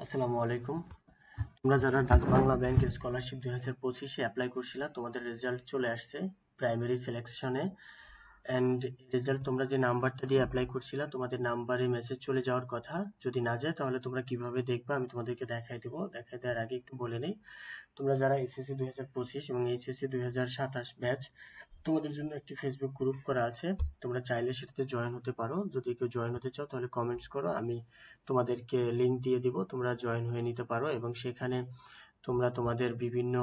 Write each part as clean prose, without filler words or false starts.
আসসালামু আলাইকুম। তোমরা যারা ডাচ বাংলা ব্যাংক স্কলারশিপ 2025-এ অ্যাপ্লাই করছিলা, তোমাদের রেজাল্ট চলে আসছে প্রাইমারি সিলেকশনে। এন্ড রেজাল্ট তোমরা যে নাম্বারটা দিয়ে অ্যাপ্লাই করছিলা, তোমাদের নাম্বারে মেসেজ চলে যাওয়ার কথা। যদি না যায় তাহলে তোমরা কিভাবে দেখবা আমি তোমাদেরকে দেখাই দেবো। দেখাই দেওয়ার আগে একটু বলে নেই, তোমরা যারা এসএসসি 2025 এবং এইচএসসি 2027 ব্যাচ, তোমাদের জন্য একটি ফেসবুক গ্রুপ করা আছে। তোমরা চাইলে সেটাতে জয়েন হতে পারো। যদি কেউ জয়েন হতে চাও তাহলে কমেন্টস করো, আমি তোমাদেরকে লিংক দিয়ে দিব, তোমরা জয়েন হয়ে নিতে পারো এবং সেখানে তোমরা তোমাদের বিভিন্ন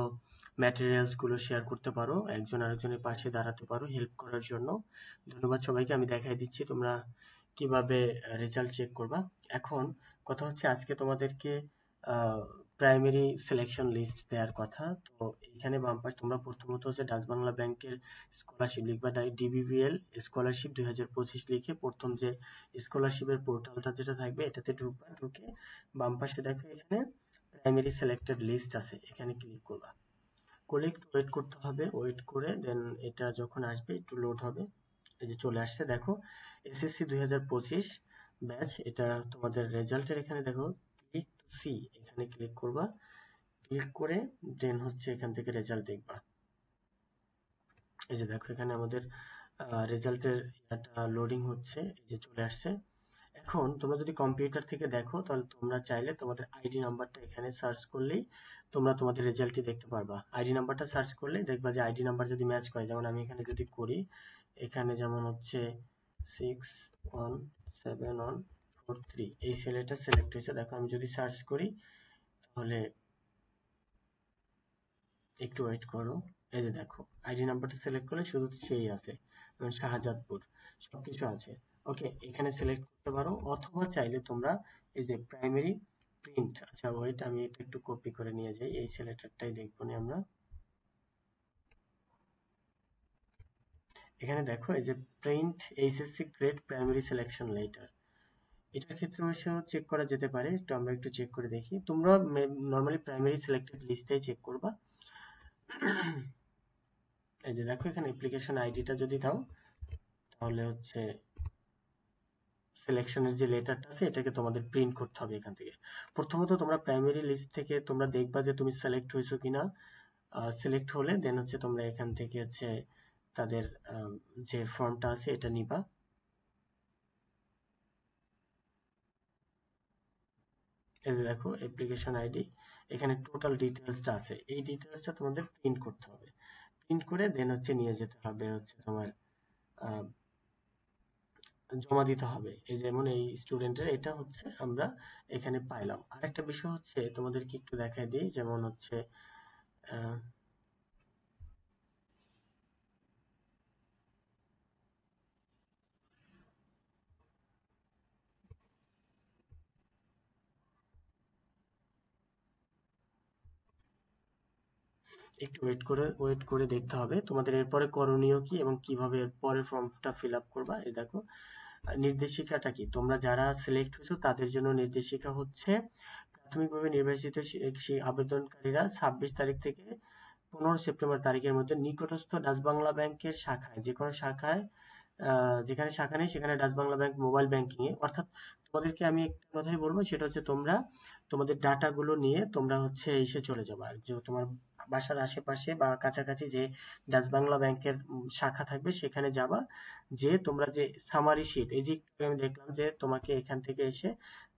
ম্যাটেরিয়ালস গুলো শেয়ার করতে পারো, একজন আরেকজনের পাশে দাঁড়াতে পারো হেল্প করার জন্য। ধন্যবাদ সবাইকে। আমি দেখাই দিচ্ছি তোমরা কিভাবে রেজাল্ট চেক করবা। এখন কথা হচ্ছে, আজকে তোমাদেরকে প্রাইমারি সিলেকশন লিস্ট দেওয়ার কথা। তো এখানে বাম পাশে তোমরা প্রথমত হচ্ছে ডাচ বাংলা ব্যাংকের স্কলারশিপ লিখবা, ডিবিবিএল স্কলারশিপ 2025 লিখে প্রথম যে স্কলারশিপের পোর্টালটা যেটা থাকবে এটাতে ঢুকবা। ঢুকে বাম পাশে দেখো এখানে প্রাইমারি সিলেক্টেড লিস্ট আছে, এখানে ক্লিক করবা। করলে একটু ওয়েট করতে হবে, ওয়েট করে দেন এটা যখন আসবে একটু লোড হবে। এই যে চলে আসছে, দেখো এসএসসি 2025 ব্যাচ, এটা তোমাদের রেজাল্টের এখানে দেখো ক্লিক টু সি, এখানে ক্লিক করবা। ক্লিক করে দেন হচ্ছে এখান থেকে রেজাল্ট দেখবা। এই যে দেখো এখানে আমাদের রেজাল্টের একটা লোডিং হচ্ছে, এই যে চলে আসছে। এখন তোমরা যদি কম্পিউটার থেকে দেখো তাহলে তোমরা চাইলে তোমাদের আইডি নাম্বারটা এখানে সার্চ করলেই তোমরা তোমাদের রেজাল্টটি দেখতে পারবা। আইডি নাম্বারটা সার্চ করলে দেখবা যে আইডি নাম্বার যদি ম্যাচ করে, যেমন আমি এখানে যদি করি, এখানে যেমন হচ্ছে 617143, এই ছেলেটা সিলেক্ট হয়েছে। দেখো আমি যদি সার্চ করি তাহলে একটু ওয়েট করো। এই যে দেখো আইডি নাম্বারটা সিলেক্ট করলে শুধু সেই আছে, যেমন শাহজাদপুর, সবকিছু আছে। ওকে, এখানে সিলেক্ট করতে পারো, অথবা চাইলে তোমরা এই যে প্রাইমারি প্রিন্ট, আচ্ছা ওয়েট আমি এটা একটু কপি করে নিয়ে যাই, এই সিলেক্টরটাই দেখবো না আমরা। এখানে দেখো এই যে print HSC grade primary selection letter, এটার ক্ষেত্রে অবশ্য চেক করা যেতে পারে। তো আমরা একটু চেক করে দেখি। তোমরা নর্মালি প্রাইমারি সিলেক্টেড লিস্টটাই চেক করবা। এই যে দেখো এখানে অ্যাপ্লিকেশন আইডিটা যদি দাও তাহলে হচ্ছে সিলেকশনের যে লেটারটা আছে এটাকে তোমাদের প্রিন্ট করতে হবে এখান থেকে। প্রথমত তোমরা প্রাইমারি লিস্ট থেকে তোমরা দেখবা যে তুমি সিলেক্ট হয়েছো কিনা। সিলেক্ট হলে দেন হচ্ছে তোমরা এখান থেকে হচ্ছে তাদের যে ফর্মটা আছে এটা নিবা। এই যে দেখো অ্যাপ্লিকেশন আইডি, এখানে টোটাল ডিটেলসটা আছে, এই ডিটেলসটা তোমাদের প্রিন্ট করতে হবে। প্রিন্ট করে দেন হচ্ছে নিয়ে যেতে হবে হচ্ছে তোমার জমা দিতে হবে। এই যেমন এই স্টুডেন্টের এটা হচ্ছে আমরা এখানে পাইলাম। আরেকটা বিষয় হচ্ছে তোমাদেরকে একটু দেখাই দিই, যেমন হচ্ছে আহ, একটু ওয়েট করে দেখতে হবে তোমাদের এরপরে করণীয় কি এবং কিভাবে এরপরে ফর্মটা ফিল আপ করবা। এই দেখো নির্দেশিকাটা কি, তোমরা যারা সিলেক্ট হয়েছো তাদের জন্য নির্দেশিকা হচ্ছে, প্রাথমিকভাবে নির্বাচিত সেই আবেদনকারীরা 26 তারিখ থেকে 15 সেপ্টেম্বর তারিখের মধ্যে নিকটস্থ ডাচ বাংলা ব্যাংকের শাখায়, যে কোনো শাখায়, যেখানে শাখা নেই সেখানে Dutch Bangla bank mobile banking এ, অর্থাৎ তোমাদেরকে আমি একটা কথাই বলবো, সেটা হচ্ছে তোমরা তোমাদের ডাটা গুলো নিয়ে তোমরা হচ্ছে এসে চলে যাবা, যে তোমার বাসার আশেপাশে বা কাছাকাছি যে ডাচ বাংলা ব্যাংকের শাখা থাকবে সেখানে যাবা। যে তোমরা যে সামারি শিট, এই যে একটু আমি দেখলাম যে তোমাকে এখান থেকে এসে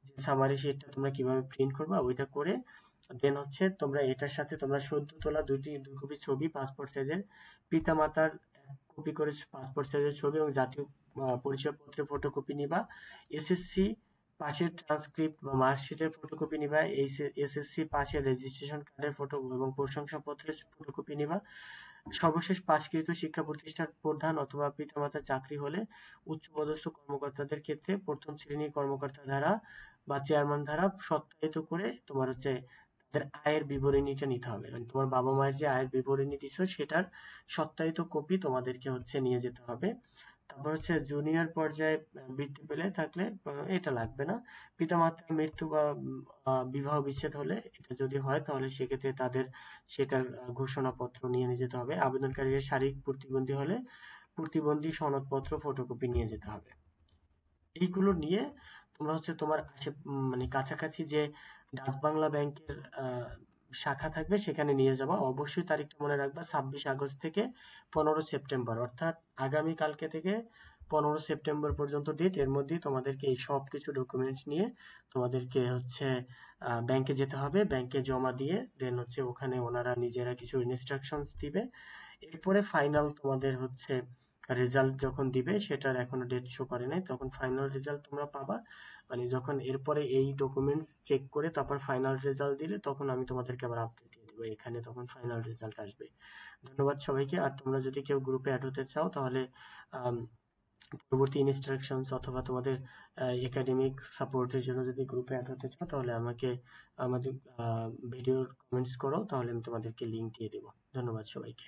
যে সামারি শিটটা তোমরা কিভাবে প্রিন্ট করবা ওইটা করে দেন হচ্ছে তোমরা এটার সাথে তোমরা সদ্য তোলা দুই কপি ছবি, পাসপোর্ট সাইজের পিতামাতার কপি করে পাসপোর্ট সাইজের ছবি এবং জাতীয় পরিচয়পত্রের ফটোকপি নিবা। এসএসসি পাশের ট্রান্সক্রিপ্ট বা মার্কশিটের ফটোকপি নিবা। এসএসসি পাশের রেজিস্ট্রেশন কার্ডের ফটো এবং প্রশংসাপত্রের ফটোকপি নিবা। সর্বশেষ পাশকৃত শিক্ষা প্রতিষ্ঠান প্রধান অথবা পিতামাতার চাকরি হলে উচ্চপদস্থ কর্মকর্তাদের ক্ষেত্রে প্রথম শ্রেণীর কর্মকর্তা ধারা বা চেয়ারম্যান ধারা সত্যায়িত করে তোমার হচ্ছে তাদের আয়ের বিবরণীটা নিতে হবে। মানে তোমার বাবা মায়ের যে আয়ের বিবরণী দিছো সেটার সত্যায়িত কপি তোমাদেরকে হচ্ছে নিয়ে যেতে হবে। তারপর হচ্ছে জুনিয়র পর্যায়ে বৃত্তি পেলে থাকলে এটা লাগবে না। পিতামাতার মৃত্যু বা বিবাহ বিচ্ছেদ হলে এটা যদি হয় তাহলে সেক্ষেত্রে তাদের সেটার ঘোষণাপত্র নিয়ে যেতে হবে। আবেদনকারীর শারীরিক প্রতিবন্ধী হলে প্রতিবন্ধী সনদপত্র ফটোকপি নিয়ে যেতে হবে। এইগুলো নিয়ে তোমরা হচ্ছে তোমার মানে কাছাকাছি যে ডাচ বাংলা ব্যাংকের শাখা থাকবে সেখানে নিয়ে যাবা। অবশ্যই তারিখটা মনে রাখবা, 26 আগস্ট থেকে 15 সেপ্টেম্বর, অর্থাৎ আগামী কালকে থেকে 15 সেপ্টেম্বর পর্যন্ত ডেট। এর মধ্যেই তোমাদেরকে এই সব কিছু ডকুমেন্টস নিয়ে তোমাদেরকে হচ্ছে ব্যাংকে যেতে হবে। ব্যাংকে জমা দিয়ে দেন হচ্ছে ওখানে ওনারা নিজেরা কিছু ইনস্ট্রাকশনস দিবে। এরপরে ফাইনাল তোমাদের হচ্ছে রেজাল্ট যখন দিবে, সেটার এখনো ডেট শো করে নাই, তখন ফাইনাল রেজাল্ট তোমরা পাবা। মানে যখন এরপরে এই ডকুমেন্টস চেক করে তারপর ফাইনাল রেজাল্ট দিলে তখন আমি তোমাদেরকে আবার আপডেট দিয়ে দেবো, এখানে তখন ফাইনাল রেজাল্ট আসবে। ধন্যবাদ সবাইকে। আর তোমরা যদি কেউ গ্রুপে অ্যাড হতে চাও তাহলে আম, পরবর্তী ইনস্ট্রাকশনস অথবা তোমাদের একাডেমিক সাপোর্টের জন্য যদি গ্রুপে অ্যাড হতে চাও তাহলে আমাকে আমাদের ভিডিওর কমেন্টস করো, তাহলে আমি তোমাদেরকে লিংক দিয়ে দেবো। ধন্যবাদ সবাইকে।